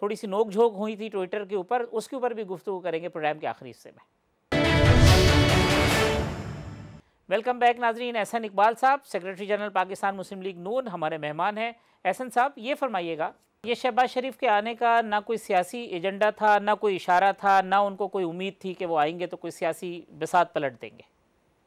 थोड़ी सी नोक झोंक हुई थी ट्विटर के ऊपर, उसके ऊपर भी गुफ्तगू करेंगे प्रोग्राम के आखिरी हिस्से में। वेलकम बैक नाजरीन। एहसन इकबाल साहब सेक्रेटरी जनरल पाकिस्तान मुस्लिम लीग नून हमारे मेहमान हैं। एहसन साहब ये फरमाइएगा, ये शहबाज शरीफ के आने का ना कोई सियासी एजेंडा था, ना कोई इशारा था, ना उनको कोई उम्मीद थी कि वो आएंगे तो कोई सियासी बिसात पलट देंगे?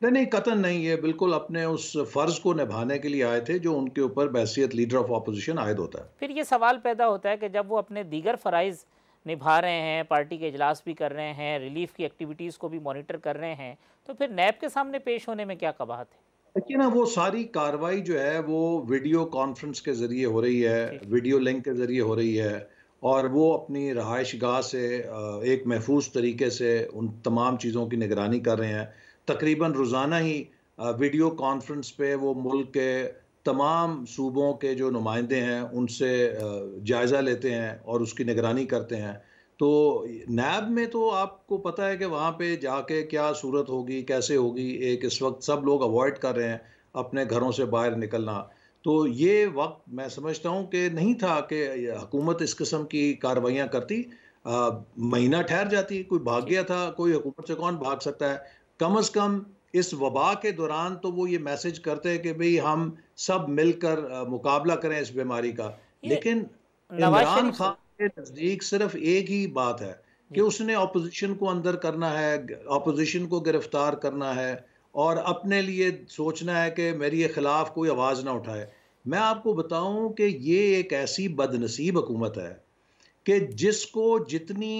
नहीं, कतन नहीं। ये बिल्कुल अपने उस फ़र्ज़ को निभाने के लिए आए थे जो उनके ऊपर बहैसियत लीडर ऑफ अपोजिशन आयद होता है। फिर ये सवाल पैदा होता है कि जब वो अपने दीगर फ़राइज़ निभा रहे हैं, पार्टी के इजलास भी कर रहे हैं, रिलीफ की एक्टिविटीज़ को भी मॉनिटर कर रहे हैं, तो फिर नैब के सामने पेश होने में क्या कबाहत है? देखिए ना, वो सारी कार्रवाई जो है वो वीडियो कॉन्फ्रेंस के ज़रिए हो रही है, वीडियो लिंक के ज़रिए हो रही है और वो अपनी रहाइश गाह से एक महफूज तरीके से उन तमाम चीज़ों की निगरानी कर रहे हैं। तकरीबन रोज़ाना ही वीडियो कॉन्फ्रेंस पे वो मुल्क के तमाम सूबों के जो नुमाइंदे हैं उनसे जायज़ा लेते हैं और उसकी निगरानी करते हैं। तो नैब में तो आपको पता है कि वहाँ पे जाके क्या सूरत होगी, कैसे होगी। एक इस वक्त सब लोग अवॉइड कर रहे हैं अपने घरों से बाहर निकलना। तो ये वक्त मैं समझता हूँ कि नहीं था कि हुकूमत इस किस्म की कार्रवाइयाँ करती। महीना ठहर जाती, कोई भाग गया था, कोई हुकूमत से कौन भाग सकता है। कम अज़ कम इस वबा के दौरान तो वो ये मैसेज करते हैं कि भाई हम सब मिलकर मुकाबला करें इस बीमारी का। ये लेकिन नवाज इमरान शरीफ खान के नज़दीक सिर्फ एक ही बात है कि जी उसने अपोजिशन को अंदर करना है, अपोजिशन को गिरफ्तार करना है और अपने लिए सोचना है कि मेरे खिलाफ कोई आवाज़ ना उठाए। मैं आपको बताऊं कि ये एक ऐसी बदनसीब हुकूमत है कि जिसको जितनी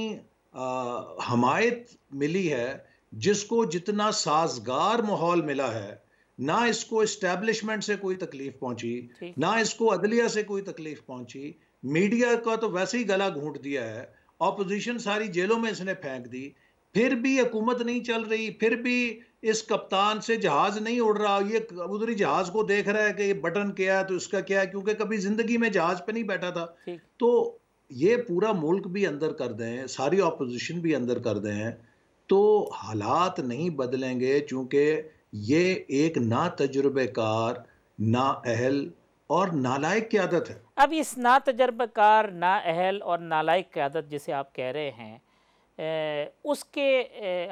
हमायत मिली है, जिसको जितना साजगार माहौल मिला है, ना इसको इस्टेब्लिशमेंट से कोई तकलीफ पहुंची, ठीक ना इसको अदलिया से कोई तकलीफ पहुंची। मीडिया का तो वैसे ही गला घूंट दिया है, ऑपोजिशन सारी जेलों में इसने फेंक दी, फिर भी हुकूमत नहीं चल रही, फिर भी इस कप्तान से जहाज नहीं उड़ रहा। ये उधरी जहाज को देख रहा है कि ये बटन क्या है तो इसका क्या है, क्योंकि कभी जिंदगी में जहाज पे नहीं बैठा था। ठीक तो ये पूरा मुल्क भी अंदर कर दें, सारी ऑपोजिशन भी अंदर कर दें, तो हालात नहीं बदलेंगे, क्योंकि ये एक ना तजुर्बेकार, ना अहल और नालायक क़यादत है। अब इस ना तजर्बाकार, ना अहल और नालायक क़यादत जिसे आप कह रहे हैं, उसके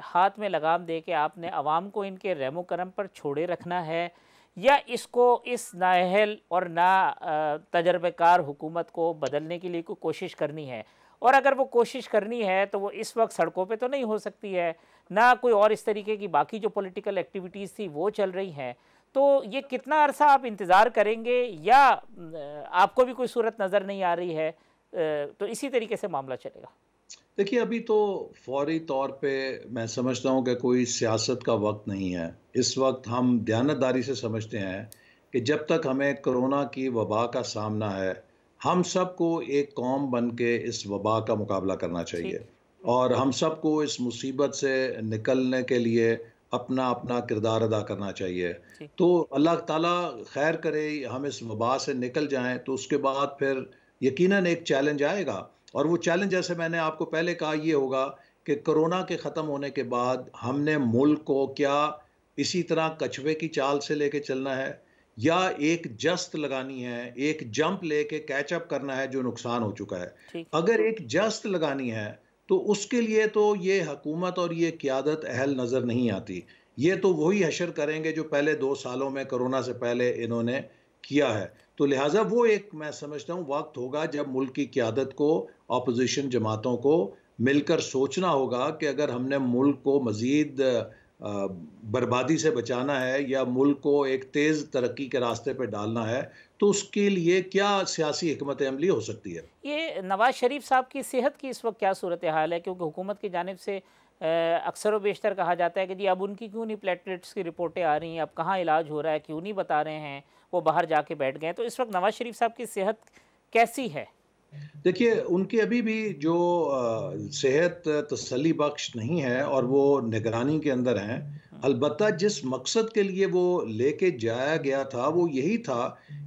हाथ में लगाम दे के आपने अवाम को इनके रहमो करम पर छोड़े रखना है, या इसको इस नाअहल और ना तजर्बाकार हुकूमत को बदलने के लिए कोई कोशिश करनी है? और अगर वो कोशिश करनी है तो वो इस वक्त सड़कों पे तो नहीं हो सकती है, ना कोई और इस तरीके की बाकी जो पॉलिटिकल एक्टिविटीज़ थी वो चल रही हैं। तो ये कितना अरसा आप इंतज़ार करेंगे, या आपको भी कोई सूरत नज़र नहीं आ रही है, तो इसी तरीके से मामला चलेगा? देखिए, अभी तो फौरी तौर पे मैं समझता हूँ कि कोई सियासत का वक्त नहीं है। इस वक्त हम दयानतदारी से समझते हैं कि जब तक हमें कोरोना की वबा का सामना है, हम सबको एक कौम बन के इस वबा का मुकाबला करना ठीक चाहिए और हम सबको इस मुसीबत से निकलने के लिए अपना अपना किरदार अदा करना चाहिए। ठीक तो अल्लाह ताला खैर करे, हम इस वबा से निकल जाएं, तो उसके बाद फिर यकीनन एक चैलेंज आएगा। और वो चैलेंज, जैसे मैंने आपको पहले कहा, ये होगा कि कोरोना के ख़त्म होने के बाद हमने मुल्क को क्या इसी तरह कछुए की चाल से लेके चलना है, या एक जस्त लगानी है, एक जंप लेके कैचअप करना है जो नुकसान हो चुका है। ठीक अगर एक जस्त लगानी है तो उसके लिए तो ये हुकूमत और ये क़यादत अहल नज़र नहीं आती। ये तो वही हशर करेंगे जो पहले 2 सालों में कोरोना से पहले इन्होंने किया है। तो लिहाजा वो एक, मैं समझता हूँ, वक्त होगा जब मुल्क की क़यादत को, अपोजिशन जमातों को मिलकर सोचना होगा कि अगर हमने मुल्क को मज़ीद बर्बादी से बचाना है या मुल्क को एक तेज़ तरक्की के रास्ते पर डालना है, तो उसके लिए क्या सियासी हिकमत अमली हो सकती है। ये नवाज़ शरीफ साहब की सेहत की इस वक्त क्या सूरत हाल है? क्योंकि हुकूमत की जानिब से अक्सर व बेशतर कहा जाता है कि जी अब उनकी क्यों नहीं प्लेटलेट्स की रिपोर्टें आ रही हैं, अब कहाँ इलाज हो रहा है, क्यों नहीं बता रहे हैं, वो बाहर जाके बैठ गए। तो इस वक्त नवाज़ शरीफ साहब की सेहत कैसी है? देखिए, उनकी अभी भी जो सेहत तसल्ली बख्श नहीं है और वो निगरानी के अंदर हैं। अलबत्ता जिस मकसद के लिए वो लेके जाया गया था वो यही था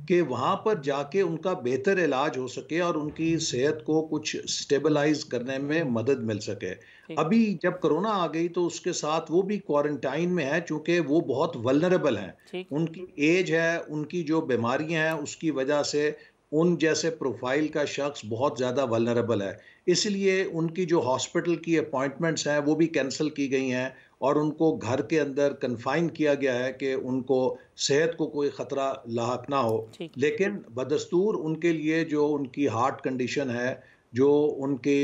कि वहाँ पर जाके उनका बेहतर इलाज हो सके और उनकी सेहत को कुछ स्टेबलाइज करने में मदद मिल सके। ठीक अभी जब कोरोना आ गई तो उसके साथ वो भी क्वारंटाइन में है, चूँकि वो बहुत वल्नरेबल हैं। ठीक उनकी एज है, उनकी जो बीमारियाँ हैं उसकी वजह से उन जैसे प्रोफाइल का शख्स बहुत ज़्यादा वल्नरेबल है। इसलिए उनकी जो हॉस्पिटल की अपॉइंटमेंट्स हैं वो भी कैंसिल की गई हैं और उनको घर के अंदर कन्फाइन किया गया है कि उनको सेहत को कोई ख़तरा लाहक ना हो। ठीक लेकिन बदस्तूर उनके लिए जो उनकी हार्ट कंडीशन है, जो उनके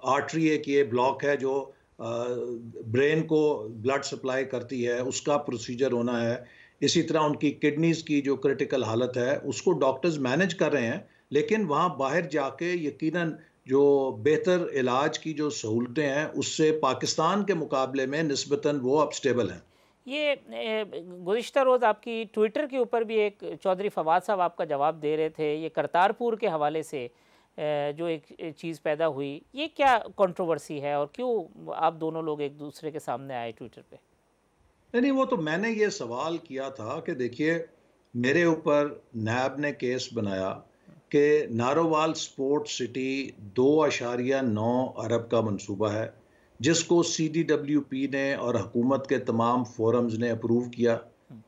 आर्टरी एक ये ब्लॉक है जो ब्रेन को ब्लड सप्लाई करती है, उसका प्रोसीजर होना है। इसी तरह उनकी किडनीज़ की जो क्रिटिकल हालत है उसको डॉक्टर्स मैनेज कर रहे हैं, लेकिन वहाँ बाहर जाके यकीनन जो बेहतर इलाज की जो सहूलतें हैं उससे पाकिस्तान के मुकाबले में निस्बतन वो अब स्टेबल हैं। ये गुज़िश्ता रोज़ आपकी ट्विटर के ऊपर भी एक चौधरी फवाद साहब आपका जवाब दे रहे थे, ये करतारपुर के हवाले से जो एक चीज़ पैदा हुई, ये क्या कंट्रोवर्सी है और क्यों आप दोनों लोग एक दूसरे के सामने आए ट्विटर पे? नहीं, वो तो मैंने ये सवाल किया था कि देखिए, मेरे ऊपर नैब ने केस बनाया कि नारोवाल स्पोर्ट सिटी 2.9 अरब का मंसूबा है, जिसको CDWP ने और हुकूमत के तमाम फोरम्स ने अप्रूव किया,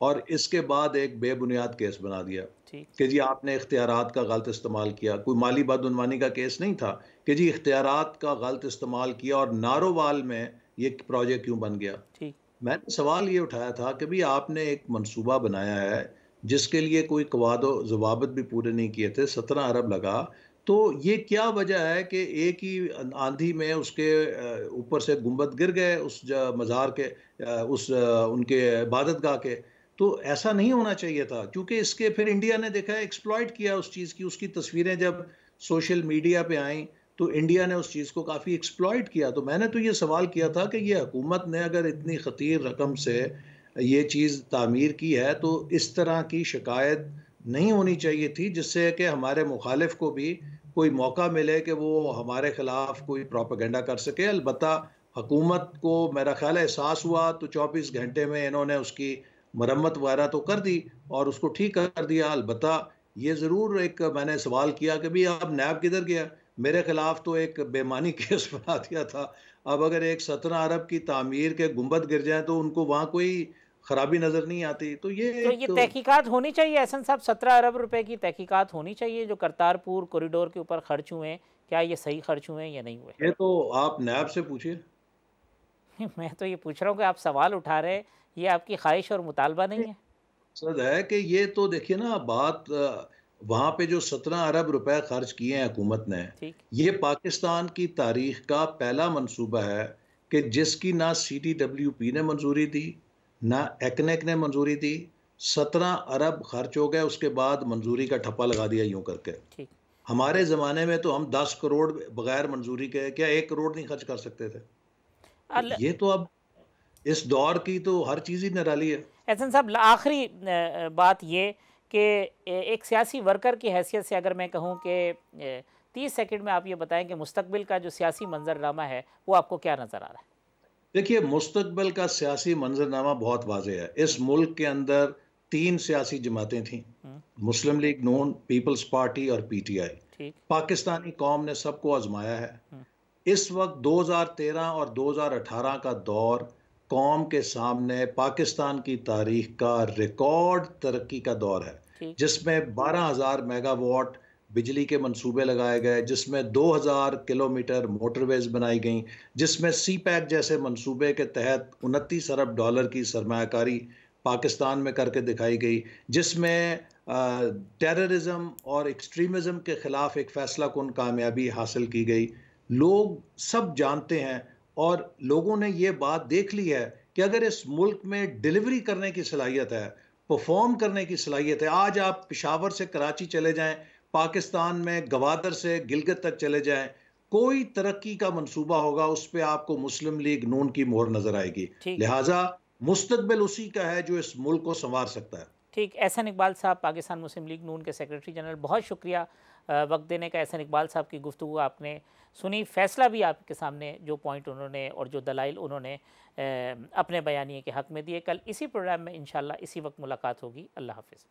और इसके बाद एक बेबुनियाद केस बना दिया कि जी आपने इख्तियारात का गलत इस्तेमाल किया। कोई माली बदउनवानी का केस नहीं था कि जी इख्तियारात का गलत इस्तेमाल किया और नारोवाल में ये प्रोजेक्ट क्यों बन गया। मैंने सवाल ये उठाया था कि भाई आपने एक मंसूबा बनाया है जिसके लिए कोई कवादो जवाबत भी पूरे नहीं किए थे, 17 अरब लगा, तो ये क्या वजह है कि एक ही आंधी में उसके ऊपर से गुंबद गिर गए उस मज़ार के, उनके इबादतगाह के। तो ऐसा नहीं होना चाहिए था, क्योंकि इसके फिर इंडिया ने देखा है, एक्सप्लॉइट किया उस चीज़ की। उसकी तस्वीरें जब सोशल मीडिया पे आई तो इंडिया ने उस चीज़ को काफ़ी एक्सप्लॉइट किया। तो मैंने तो ये सवाल किया था कि ये हुकूमत ने अगर इतनी ख़तीर रकम से ये चीज़ तामीर की है तो इस तरह की शिकायत नहीं होनी चाहिए थी, जिससे कि हमारे मुखालिफ को भी कोई मौका मिले कि वो हमारे ख़िलाफ़ कोई प्रोपेगेंडा कर सके। अलबत्ता हुकूमत को मेरा ख्याल है एहसास हुआ तो 24 घंटे में इन्होंने उसकी मरम्मत वगैरह तो कर दी और उसको ठीक कर दिया। अलबत्ता ये ज़रूर एक मैंने सवाल किया कि भाई अब नैब किधर गया। मेरे खिलाफ तो एक बेईमानी केस बना दिया था। अब अगर एक 17 अरब की तामीर के गुंबद गिर जाए तो उनको वहाँ कोई खराबी नज़र नहीं आती। तो ये तहकीकात होनी चाहिए एहसन साहब, 17 अरब रुपए की तहकीकात होनी चाहिए जो करतारपुर कॉरिडोर के ऊपर खर्च हुए हैं, क्या ये सही खर्च हुए हैं या नहीं हुए? ये तो आप नैब से पूछिए। मैं तो ये पूछ रहा हूँ कि आप सवाल उठा रहे हैं, ये आपकी ख्वाहिश और मुतालबा नहीं है? मकसद है कि ये तो देखिए ना बात, वहाँ पे जो 17 अरब रुपए खर्च किए हैं हुकूमत ने, ये पाकिस्तान की तारीख का पहला मंसूबा है कि जिसकी ना CDWP ने मंजूरी दी, ना एक्नेक ने मंजूरी दी। 17 अरब खर्च हो गए, उसके बाद मंजूरी का ठप्पा लगा दिया यूं करके। हमारे ज़माने में तो हम 10 करोड़ बगैर मंजूरी के, क्या 1 करोड़ नहीं खर्च कर सकते थे। तो ये तो अब इस दौर की तो हर चीज़ ही निराली है। एहसन साहब, आखिरी बात ये कि एक सियासी वर्कर की हैसियत से अगर मैं कहूँ कि 30 सेकंड में आप ये बताएं कि मुस्तकबिल का जो सियासी मंजरनामा है वो आपको क्या नज़र आ रहा है? देखिए, मुस्तकबिल का सियासी मंजरनामा बहुत वाज़ेह है। इस मुल्क के अंदर 3 सियासी जमातें थीं, मुस्लिम लीग नून, पीपल्स पार्टी और PTI। पाकिस्तानी कौम ने सबको आजमाया है। इस वक्त 2013 और 2018 का दौर कौम के सामने पाकिस्तान की तारीख का रिकॉर्ड तरक्की का दौर है, जिसमें 12,000 मेगावाट बिजली के मंसूबे लगाए गए, जिसमें 2,000 किलोमीटर मोटरवेज बनाई गई, जिसमें CPEC जैसे मंसूबे के तहत 29 अरब डॉलर की सरमायाकारी पाकिस्तान में करके दिखाई गई, जिसमें टेररिज्म और एक्सट्रीमिज़म के ख़िलाफ़ एक फ़ैसला कुन कामयाबी हासिल की गई। लोग सब जानते हैं और लोगों ने ये बात देख ली है कि अगर इस मुल्क में डिलीवरी करने की सलाहियत है, परफॉर्म करने की सलाहियत है। आज आप पेशावर से कराची चले जाएं, पाकिस्तान में गवादर से गिलगित तक चले जाएं, कोई तरक्की का मंसूबा होगा उस पर आपको मुस्लिम लीग नून की मोहर नजर आएगी। लिहाजा मुस्तकबिल उसी का है जो इस मुल्क को संवार सकता है। ठीक। एहसन इकबाल साहब, पाकिस्तान मुस्लिम लीग नून के सेक्रेटरी जनरल, बहुत शुक्रिया वक्त देने का। एहसन इकबाल साहब की गुफ्तगू आपने सुनी, फ़ैसला भी आपके सामने जो पॉइंट उन्होंने और जो दलाइल उन्होंने अपने बयानिए के हक़ में दिए। कल इसी प्रोग्राम में इंशाअल्लाह इसी वक्त मुलाकात होगी। अल्लाह हाफ़िज़।